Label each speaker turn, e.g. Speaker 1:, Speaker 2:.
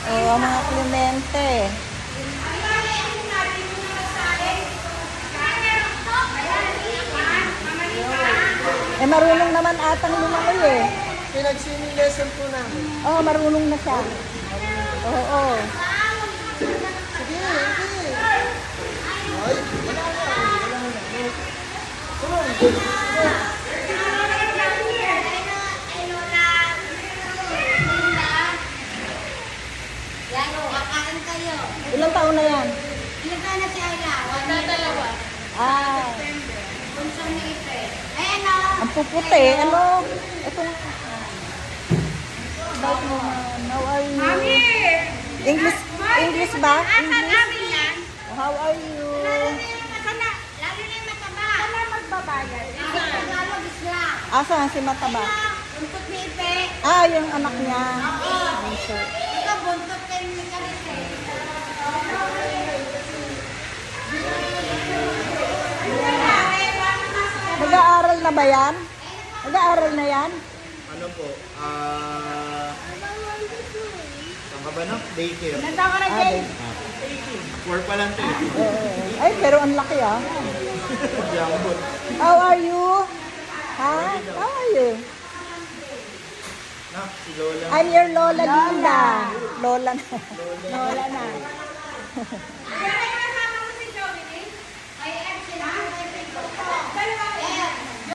Speaker 1: Oh, mga Clemente. Eh, marunong naman atang lumangoy eh.
Speaker 2: Pinag-swimming lesson po namin.
Speaker 1: Oh, marunong na siya. Oo, oo.
Speaker 2: Sige, sige. Ay, wala na. Wala na. Come on.
Speaker 3: Yan o, kakain kayo.
Speaker 1: Ilang taon na yan?
Speaker 3: Ilan ka na si Ayla? Dalawa.
Speaker 1: Ah,
Speaker 3: Bunso ni Ipe. Eh ano?
Speaker 1: ang puputi. Ano? Itong... About mo, how are you? English, English ba? English?
Speaker 3: yan.
Speaker 1: How are you?
Speaker 3: Lalo na yung mataba. Wala magbabayad. Tagalog isla.
Speaker 1: Asa si Mataba?
Speaker 3: Buntot ni Ipe.
Speaker 1: Ah, yung anak niya.
Speaker 3: Oo. Ikaw buntot kayo ni Karite.
Speaker 1: Nag-aaral na ba yan? Nag-aaral na yan?
Speaker 2: Ano po? Saan ka ba na? Daycare.
Speaker 1: Ah, di.
Speaker 2: 4 pa lang to eh.
Speaker 1: Ay, pero ang laki ah.
Speaker 2: Jambot.
Speaker 1: How are you? Ha? How are you?
Speaker 2: Na, si Lola.
Speaker 1: I'm your Lola Linda. Lola na. Lola na.